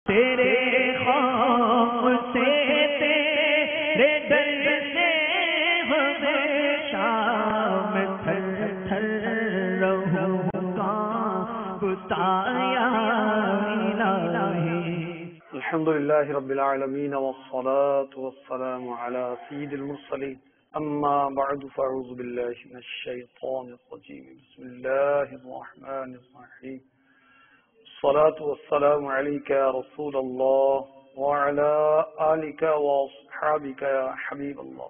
تیرے خوف سے تیرے در سے ہمیشہ میں تھر تھر رہوں کانپتا یا الہی۔ الحمدللہ رب العالمین والصلاة والسلام على سید المرسلین، اما بعد فاعوذ باللہ من الشیطان الرجیم، بسم اللہ الرحمن الرحیم، الصلاة والسلام علیک یا رسول اللہ وعلى آلک واصحابک یا حبیب اللہ،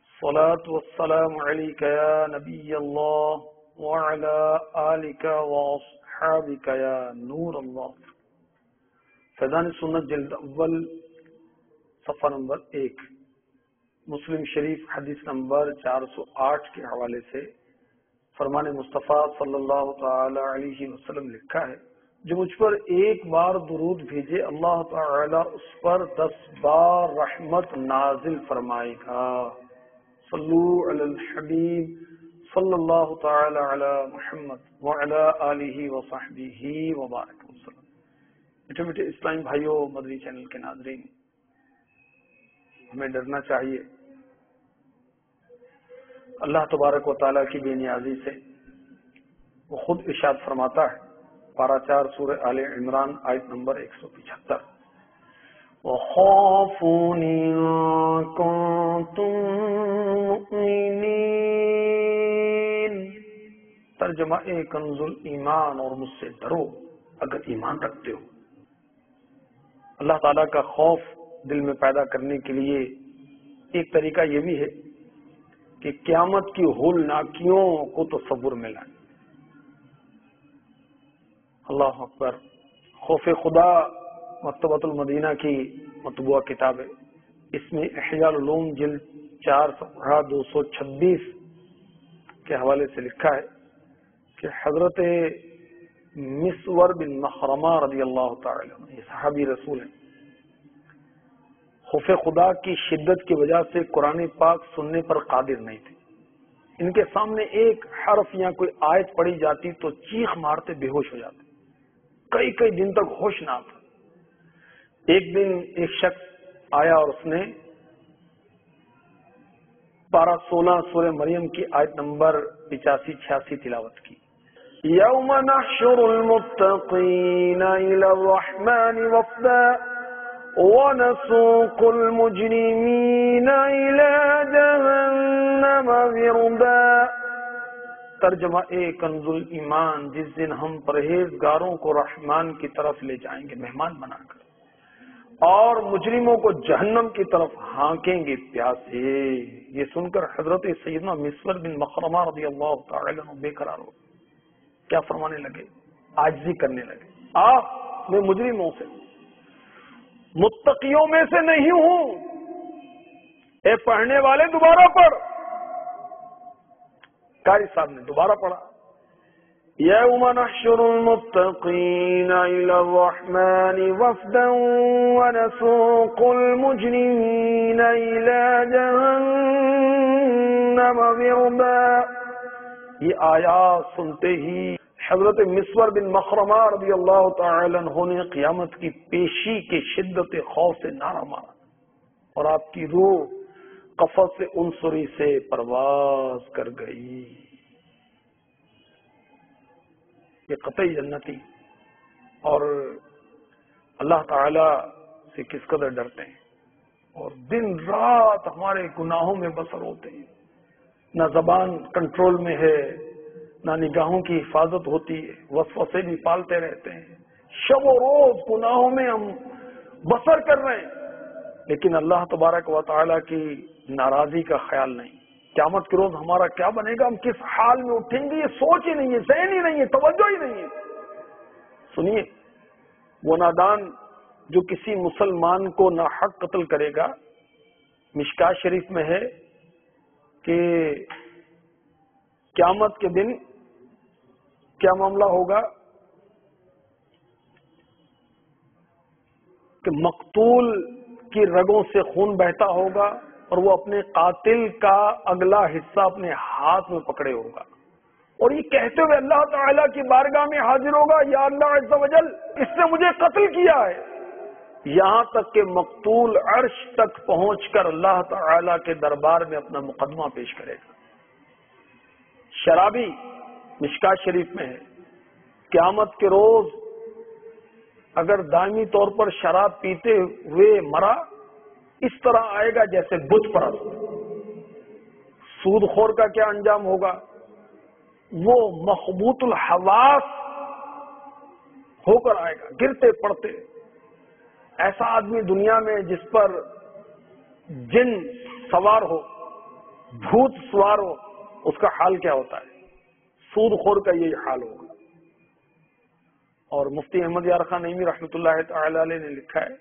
الصلاة والسلام علیک یا نبی اللہ وعلى آلک واصحابک یا نور اللہ۔ فیضان سنت جلد اول صفحہ نمبر 1، مسلم شریف حدیث نمبر 408 کے حوالے سے فرمان مصطفیٰ صلی اللہ تعالی علیہ وسلم لکھا ہے، جو مجھ پر ایک بار درود بھیجے اللہ تعالی اس پر 10 بار رحمت نازل فرمائے گا۔ صلو علی الحبیب صلی اللہ تعالی علی محمد وعلی آلہ وصحبہ وبارک وسلم۔ میٹھے میٹھے اسلامی بھائیوں، مدنی چینل کے ناظرین، ہمیں ڈرنا چاہیے اللہ تبارک و تعالیٰ کی بے نیازی سے۔ وہ خود ارشاد فرماتا ہے، پارہ 4 سورہ آل عمران آیت نمبر 175، وَخَافُونِي إِن كُنتُم مُؤْمِنِينَ۔ ترجمہ کنز الایمان، اور مجھ سے ڈرو اگر ایمان رکھتے ہو۔ اللہ تعالیٰ کا خوف دل میں پیدا کرنے کے لیے ایک طریقہ یہ بھی ہے کہ قیامت کی ہولناکیوں کو تصور میں لائیں۔ اللہ اکبر۔ خوف خدا مکتبۃ المدینہ کی مطبوعہ کتاب ہے، اس میں احیاء العلوم جلد 4 صفحہ 226 کے حوالے سے لکھا ہے کہ حضرت مسور بن مخرمہ رضی اللہ تعالی عنہ، یہ صحابی رسول ہیں، خوف خدا کی شدت کی وجہ سے قرآن پاک سننے پر قادر نہیں تھے۔ ان کے سامنے ایک حرف یا کوئی آیت پڑھی جاتی تو چیخ مارتے بے ہوش ہو جاتے، کئی کئی دن تک ہوش نہ آتا۔ ایک دن ایک شخص آیا اور اس نے پارہ 16 سورہ مریم کی آیت نمبر 85-86 تلاوت کی۔ یوم نحشر المتقین الی الرحمن وفدا ونسوق المجرمین الی جہنم وردا۔ ترجمہ کنز الایمان، جس دن ہم پرہیزگاروں کو رحمان کی طرف لے جائیں گے مہمان بنا کر، اور مجرموں کو جہنم کی طرف ہانکیں گے پیاسے۔ یہ سن کر حضرت سیدنا مسور بن مخرمہ رضی اللہ تعالی عنہ بے قرار ہو، کیا فرمانے لگے، عاجزی کرنے لگے، میں مجرموں سے، متقیوں میں سے نہیں ہوں۔ اے پڑھنے والے دوبارہ پڑھ۔ قاری صاحب نے دوبارہ پڑھا، یوم نحشر المتقین الی الرحمن وفدا ونسوق المجرمین الی جہنم وردا۔ یہ آیات سنتے ہی حضرت مسور بن مخرمہ رضی اللہ تعالی عنہ نے قیامت کی پیشی کے شدت خوف سے نعرہ مارا، اور آپ کی روح قفس عنصری سے پرواز کر گئی۔ یہ قطعی جنتی اور اللہ تعالی سے کس قدر ڈرتے ہیں، اور دن رات ہمارے گناہوں میں بسر ہوتے ہیں، نہ زبان کنٹرول میں ہے، نہ نگاہوں کی حفاظت ہوتی ہے، وسوسے بھی پالتے رہتے ہیں، شب و روز گناہوں میں ہم بسر کر رہے ہیں، لیکن اللہ تبارک و تعالیٰ کی ناراضی کا خیال نہیں۔ قیامت کے روز ہمارا کیا بنے گا، ہم کس حال میں اٹھیں گے، یہ سوچ ہی نہیں ہے، ذہن ہی نہیں ہے، توجہ ہی نہیں ہے۔ سنیے، وہ نادان جو کسی مسلمان کو ناحق قتل کرے گا، مشکاہ شریف میں ہے کہ قیامت کے دن کیا معاملہ ہوگا کہ مقتول کی رگوں سے خون بہتا ہوگا، اور وہ اپنے قاتل کا اگلا حصہ اپنے ہاتھ میں پکڑے ہوگا، اور یہ کہتے ہوئے اللہ تعالیٰ کی بارگاہ میں حاضر ہوگا، یا اللہ عز و جل، اس نے مجھے قتل کیا ہے، یہاں تک کہ مقتول عرش تک پہنچ کر اللہ تعالی کے دربار میں اپنا مقدمہ پیش کرے گا. شرابی مشکات شریف میں ہے، قیامت کے روز اگر دائمی طور پر شراب پیتے ہوئے مرا، اس طرح آئے گا جیسے بت پرست. سود خور کا کیا انجام ہوگا؟ وہ مخبوط الحواس ہو کر آئے گا، گرتے پڑتے. ایسا آدمی دنیا میں جس پر جن سوار ہو، بھوت سوار ہو، اس کا حال کیا ہوتا ہے؟ سود خور کا یہی حال ہوگا. اور مفتی احمد یار خان نعیمی رحمۃ اللہ تعالی علیہ نے لکھا ہے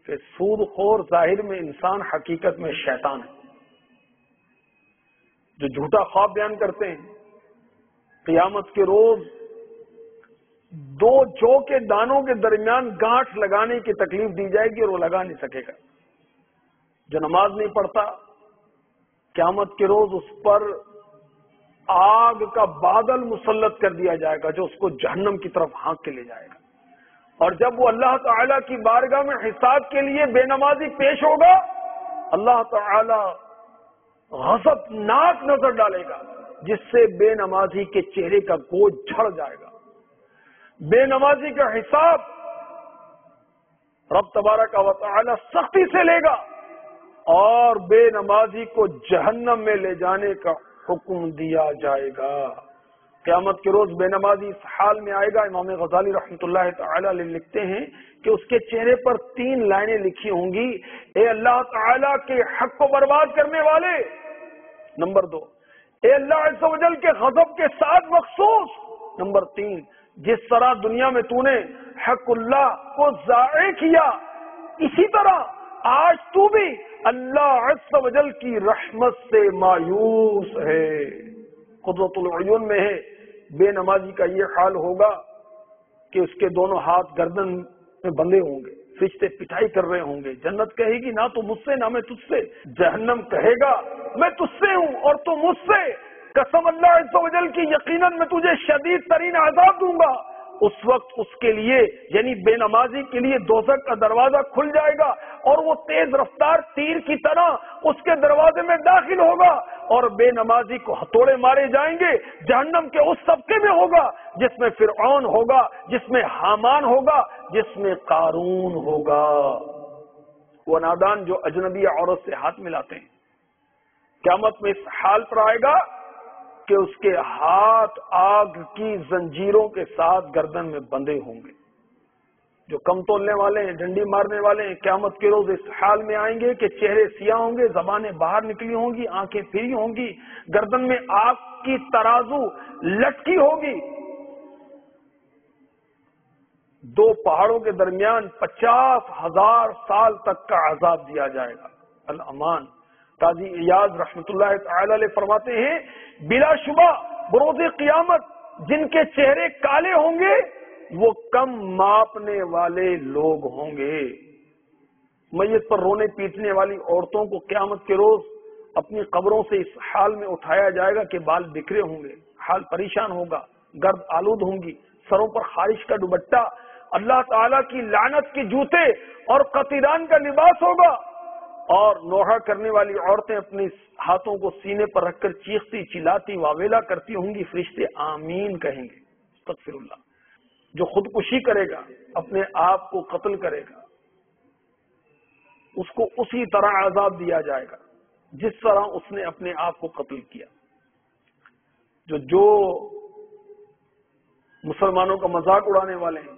کہ سود خور ظاہر میں انسان، حقیقت میں شیطان ہے. جو جھوٹا خواب بیان کرتے ہیں، قیامت کے روز دو جو کے دانوں کے درمیان گانٹھ لگانے کی تکلیف دی جائے گی اور وہ لگا نہیں سکے گا. جو نماز نہیں پڑھتا، قیامت کے روز اس پر آگ کا بادل مسلط کر دیا جائے گا جو اس کو جہنم کی طرف ہانک کے لے جائے گا. اور جب وہ اللہ تعالی کی بارگاہ میں حساب کے لیے بے نمازی پیش ہوگا، اللہ تعالی غضب ناک نظر ڈالے گا جس سے بے نمازی کے چہرے کا گوشت جھڑ جائے گا. بے نمازی کا حساب رب تبارک و تعالی سختی سے لے گا اور بے نمازی کو جہنم میں لے جانے کا حکم دیا جائے گا. قیامت کے روز بے نمازی اس حال میں آئے گا. امام غزالی رحمۃ اللہ تعالی علیہ لکھتے ہیں کہ اس کے چہرے پر 3 لائنیں لکھی ہوں گی: اے اللہ تعالی کے حق کو برباد کرنے والے. نمبر 2، اے اللہ عز و جل کے غضب کے ساتھ مخصوص. نمبر 3، جس طرح دنیا میں تو نے حق اللہ کو ضائع کیا، اسی طرح آج تو بھی اللہ عز و جل کی رحمت سے مایوس ہے. قدرۃ العیون میں ہے، بے نمازی کا یہ حال ہوگا کہ اس کے دونوں ہاتھ گردن میں بندھے ہوں گے، فرشتے پٹائی کر رہے ہوں گے. جنت کہے گی نہ تو مجھ سے نہ میں تجھ سے. جہنم کہے گا میں تجھ سے ہوں اور تو مجھ سے. قسم اللہ عز و جل کی، یقیناً میں تجھے شدید ترین عذاب دوں گا. اس وقت اس کے لیے یعنی بے نمازی کے لیے دوزخ کا دروازہ کھل جائے گا اور وہ تیز رفتار تیر کی طرح اس کے دروازے میں داخل ہوگا اور بے نمازی کو ہتھوڑے مارے جائیں گے. جہنم کے اس طبقے میں ہوگا جس میں فرعون ہوگا، جس میں حامان ہوگا، جس میں قارون ہوگا. وہ نادان جو اجنبی عورت سے ہاتھ ملاتے ہیں، قیامت میں اس حال پر آئے گا کہ اس کے ہاتھ آگ کی زنجیروں کے ساتھ گردن میں بندھے ہوں گے. جو کم تولنے والے ہیں، ڈنڈی مارنے والے ہیں، قیامت کے روز اس حال میں آئیں گے کہ چہرے سیاہ ہوں گے، زبانیں باہر نکلی ہوں گی، آنکھیں پھری ہوں گی، گردن میں آگ کی ترازو لٹکی ہوگی. 2 پہاڑوں کے درمیان 50,000 سال تک کا عذاب دیا جائے گا. الامان قاضی ایاز رحمۃ اللہ تعالی علیہ فرماتے ہیں، بلا شبہ بروز قیامت جن کے چہرے کالے ہوں گے وہ کم ماپنے والے لوگ ہوں گے. میت پر رونے پیٹنے والی عورتوں کو قیامت کے روز اپنی قبروں سے اس حال میں اٹھایا جائے گا کہ بال بکھرے ہوں گے، حال پریشان ہوگا، گرد آلود ہوں گی، سروں پر خارش کا دوپٹہ، اللہ تعالی کی لعنت کے جوتے اور قطیران کا لباس ہوگا. اور نوحہ کرنے والی عورتیں اپنے ہاتھوں کو سینے پر رکھ کر چیختی چلاتی واویلا کرتی ہوں گی. فرشتے آمین کہیں گے. استغفر اللہ. جو خودکشی کرے گا، اپنے آپ کو قتل کرے گا، اس کو اسی طرح عذاب دیا جائے گا جس طرح اس نے اپنے آپ کو قتل کیا. جو مسلمانوں کا مذاق اڑانے والے ہیں،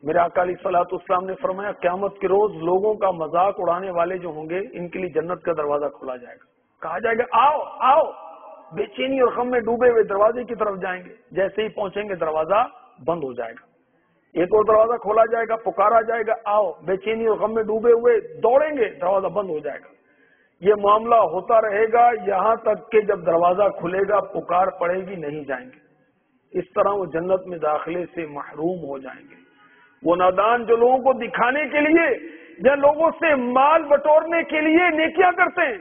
میرے آقا علیہ الصلوۃ والسلام نے فرمایا قیامت کے روز لوگوں کا مذاق اڑانے والے جو ہوں گے ان کے لیے جنت کا دروازہ کھولا جائے گا. کہا جائے گا آؤ آؤ. بے چینی اور غم میں ڈوبے ہوئے دروازے کی طرف جائیں گے. جیسے ہی پہنچیں گے دروازہ بند ہو جائے گا. ایک اور دروازہ کھولا جائے گا، پکارا جائے گا آؤ. بے چینی اور غم میں ڈوبے ہوئے دوڑیں گے، دروازہ بند ہو جائے گا. یہ معاملہ ہوتا رہے گا یہاں تک کہ جب دروازہ کھلے گا پکار پڑے گی نہیں جائیں گے. اس طرح وہ جنت میں داخلے سے محروم ہو جائیں گے. وہ نادان جو لوگوں کو دکھانے کے لیے یا لوگوں سے مال بٹورنے کے لیے نیکیاں کرتے ہیں،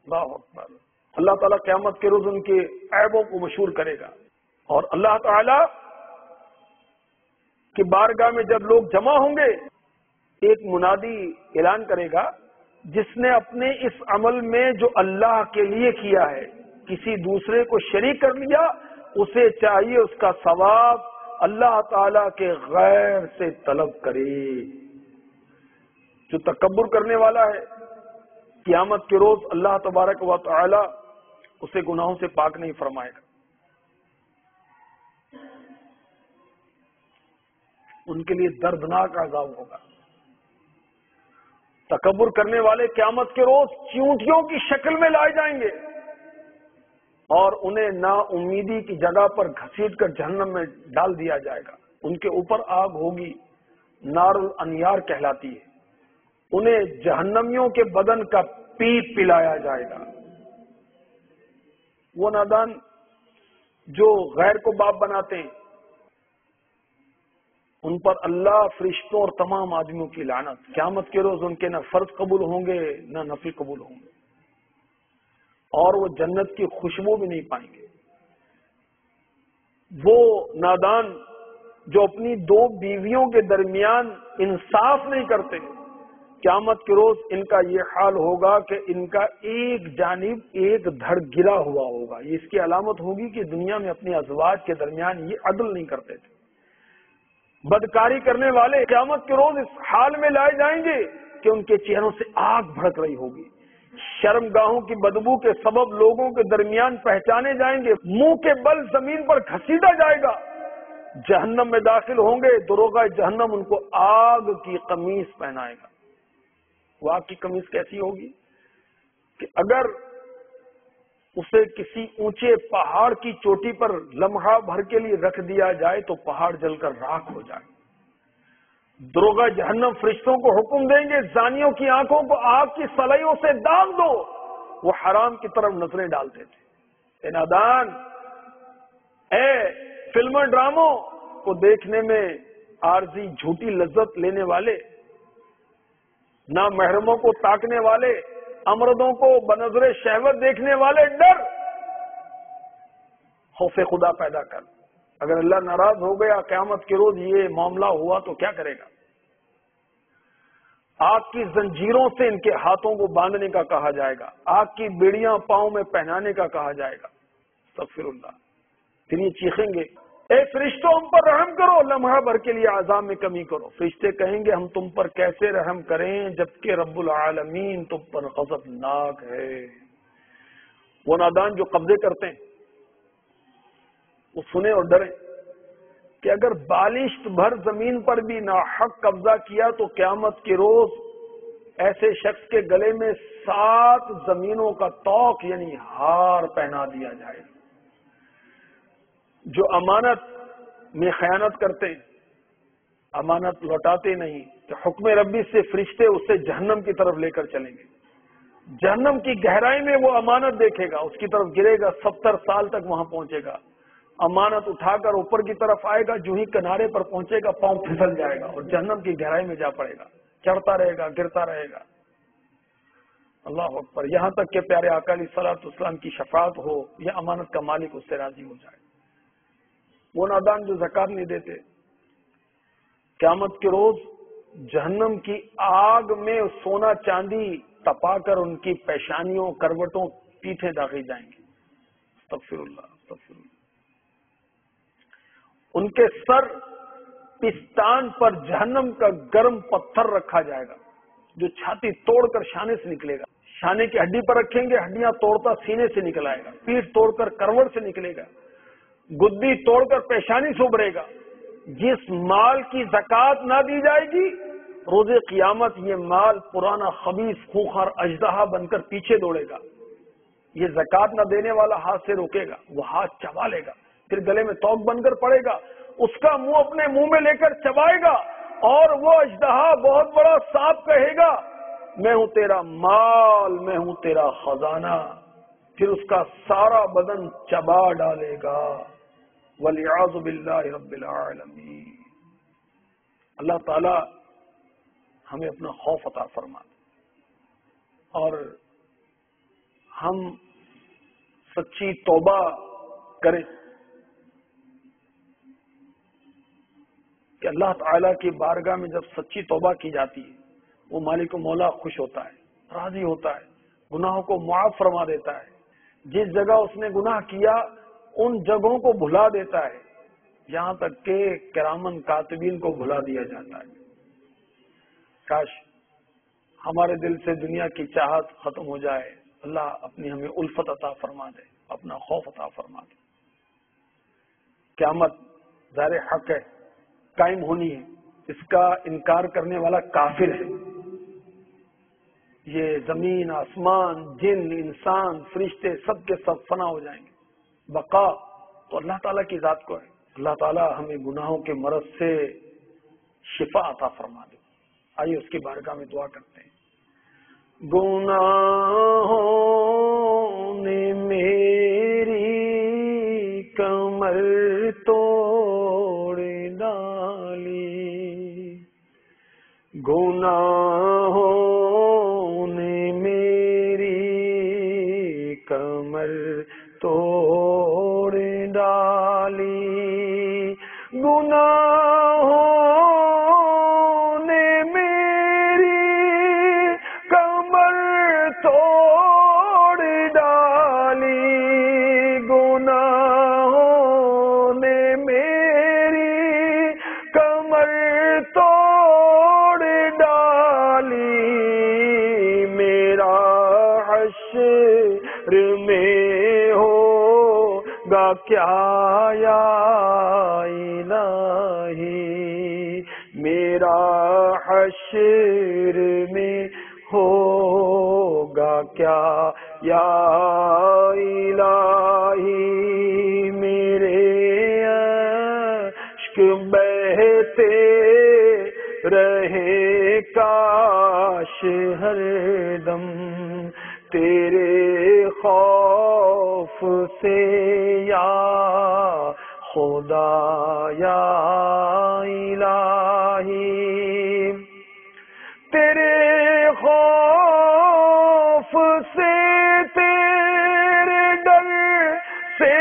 اللہ اکبر، اللہ تعالیٰ قیامت کے روز ان کے عیبوں کو مشہور کرے گا. اور اللہ تعالیٰ کی بارگاہ میں جب لوگ جمع ہوں گے ایک منادی اعلان کرے گا، جس نے اپنے اس عمل میں جو اللہ کے لیے کیا ہے کسی دوسرے کو شریک کر لیا، اسے چاہیے اس کا ثواب اللہ تعالی کے غیر سے طلب کرے۔ جو تکبر کرنے والا ہے قیامت کے روز اللہ تبارک و تعالی اسے گناہوں سے پاک نہیں فرمائے گا۔ ان کے لیے دردناک عذاب ہوگا۔ تکبر کرنے والے قیامت کے روز چیونٹیوں کی شکل میں لائے جائیں گے اور انہیں نا امیدی کی جگہ پر گھسیٹ کر جہنم میں ڈال دیا جائے گا۔ ان کے اوپر آگ ہوگی، نار الانیار کہلاتی ہے۔ انہیں جہنمیوں کے بدن کا پیپ پلایا جائے گا۔ وہ نادان جو غیر کو باپ بناتے ہیں، ان پر اللہ، فرشتوں اور تمام آدمیوں کی لعنت۔ قیامت کے روز ان کے نہ فرض قبول ہوں گے نہ نفل قبول ہوں گے، اور وہ جنت کی خوشبو بھی نہیں پائیں گے۔ وہ نادان جو اپنی دو بیویوں کے درمیان انصاف نہیں کرتے، قیامت کے روز ان کا یہ حال ہوگا کہ ان کا ایک جانب ایک دھڑ گرا ہوا ہوگا۔ یہ اس کی علامت ہوگی کہ دنیا میں اپنے ازواج کے درمیان یہ عدل نہیں کرتے تھے۔ بدکاری کرنے والے قیامت کے روز اس حال میں لائے جائیں گے کہ ان کے چہروں سے آگ بھڑک رہی ہوگی۔ شرمگاہوں کی بدبو کے سبب لوگوں کے درمیان پہچانے جائیں گے، منہ کے بل زمین پر گھسیٹا جائے گا۔ جہنم میں داخل ہوں گے، دروغہ جہنم ان کو آگ کی قمیص پہنائے گا۔ وہ آگ کی قمیص کیسی ہوگی کہ اگر اسے کسی اونچے پہاڑ کی چوٹی پر لمحہ بھر کے لیے رکھ دیا جائے تو پہاڑ جل کر راکھ ہو جائے۔ دروغہ جہنم فرشتوں کو حکم دیں گے، زانیوں کی آنکھوں کو آگ کی سلائیوں سے داغ دو۔ وہ حرام کی طرف نظریں ڈالتے تھے۔ اے نادان، اے فلم ڈراموں کو دیکھنے میں عارضی جھوٹی لذت لینے والے، نہ محرموں کو تاکنے والے، امردوں کو بنظر شہوت دیکھنے والے، ڈر، خوف خدا پیدا کر۔ اگر اللہ ناراض ہو گیا قیامت کے روز یہ معاملہ ہوا تو کیا کرے گا؟ آگ کی زنجیروں سے ان کے ہاتھوں کو باندھنے کا کہا جائے گا، آگ کی بیڑیاں پاؤں میں پہنانے کا کہا جائے گا۔ استغفر اللہ۔ پھر یہ چیخیں گے، اے فرشتوں ہم پر رحم کرو، لمحہ بھر کے لیے عذاب میں کمی کرو۔ فرشتے کہیں گے ہم تم پر کیسے رحم کریں جبکہ رب العالمین تم پر غضبناک ہے۔ وہ نادان جو قبضے کرتے ہیں وہ سنیں اور ڈریں کہ اگر بالشت بھر زمین پر بھی ناحق قبضہ کیا تو قیامت کے روز ایسے شخص کے گلے میں 7 زمینوں کا طوق یعنی ہار پہنا دیا جائے گا۔ جو امانت میں خیانت کرتے ہیں، امانت لوٹاتے نہیں، تو حکم ربی سے فرشتے اسے جہنم کی طرف لے کر چلیں گے۔ جہنم کی گہرائی میں وہ امانت دیکھے گا، اس کی طرف گرے گا، 70 سال تک وہاں پہنچے گا۔ امانت اٹھا کر اوپر کی طرف آئے گا، جو ہی کنارے پر پہنچے گا پاؤں پھسل جائے گا اور جہنم کی گہرائی میں جا پڑے گا، چڑھتا رہے گا، گرتا رہے گا۔ اللہ اکبر، یہاں تک کہ پیارے آقا علیہ الصلوۃ والسلام کی شفاعت ہو یا امانت کا مالک اس سے راضی ہو جائے۔ وہ نادان جو زکات نہیں دیتے، قیامت کے روز جہنم کی آگ میں سونا چاندی تپا کر ان کی پیشانیوں، کروٹوں، پیٹھیں داغی جائیں گی۔ استغفر اللہ، استغفر اللہ۔ ان کے سر پستان پر جہنم کا گرم پتھر رکھا جائے گا جو چھاتی توڑ کر شانے سے نکلے گا۔ شانے کی ہڈی پر رکھیں گے، ہڈیاں توڑتا سینے سے نکل آئے گا، پیٹھ توڑ کر کروٹ سے نکلے گا، گدی توڑ کر پیشانی سے ابھرے گا۔ جس مال کی زکات نہ دی جائے گی روز قیامت یہ مال پرانا خبیث خوخار اژدہا بن کر پیچھے دوڑے گا۔ یہ زکات نہ دینے والا ہاتھ سے روکے گا، وہ ہاتھ چبا لے گا، پھر گلے میں توق بن کر پڑے گا، اس کا منہ اپنے منہ میں لے کر چبائے گا اور وہ اژدہا بہت بڑا سانپ کہے گا میں ہوں تیرا مال، میں ہوں تیرا خزانہ، پھر اس کا سارا بدن چبا ڈالے گا۔ وَلِعَاذُ بِاللَّهِ رَبِّ الْعَالَمِينَ۔ اللہ تعالی ہمیں اپنا خوف عطا فرما اور ہم سچی توبہ کریں کہ کہ اللہ تعالیٰ کی بارگاہ میں جب سچی توبہ کی جاتی ہے وہ مالک و مولا خوش ہوتا ہے، راضی ہوتا ہے، گناہوں کو معاف فرما دیتا ہے۔ جس جگہ اس نے گناہ کیا ان جگہوں کو بھلا دیتا ہے، یہاں تک کہ کرامن کاتبین کو بھلا دیا جاتا ہے۔ کاش ہمارے دل سے دنیا کی چاہت ختم ہو جائے، اللہ اپنی ہمیں الفت عطا فرما دے، اپنا خوف عطا فرما دے۔ قیامت ظاہر حق ہے، قائم ہونی ہے، اس کا انکار کرنے والا کافر ہے۔ یہ زمین، آسمان، جن، انسان، فرشتے سب کے سب فنا ہو جائیں گے، بقا تو اللہ تعالیٰ کی ذات کو ہے۔ اللہ تعالیٰ ہمیں گناہوں کے مرض سے شفا عطا فرما دے۔ آئیے اس کی بارگاہ میں دعا کرتے ہیں۔ گناہوں نے میری کمر توڑ ڈالی، گناہوں نے میری کمر توڑ ڈالی، گناہوں نے میری کمر توڑ ڈالی، گناہوں نے میری کمر توڑ ڈالی، میرا حشر میں ہوگا کیا یا الہی، میرا حشر میں ہوگا کیا یا الہی، میرے عشق بہتے رہے کاش ہر دم، تیرے خوف سے یا خدا یا الہی، تیرے خوف سے، تیرے ڈر سے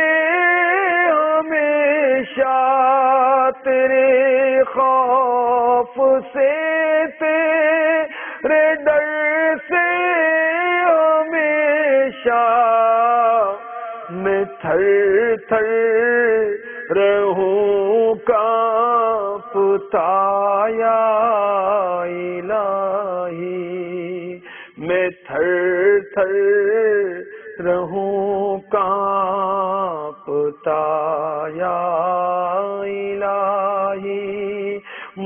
ہمیشہ، تیرے خوف سے، تیرے ڈر سے ہمیشہ، میں تھر تھر رہوں کانپتا یا الہی، میں تھر تھر رہوں کانپتا یا الہی،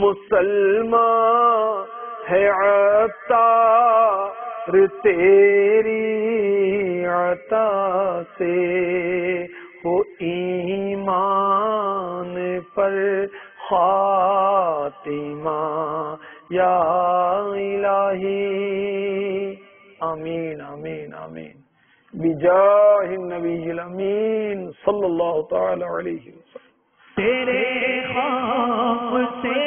مسلمان ہے عطار تیری عطا سے، ہو ایمان پر خاتمہ یا الہی، آمین آمین آمین، بجاہ النبی الامین صلی اللہ تعالی علیہ وسلم۔ تیرے خوف سے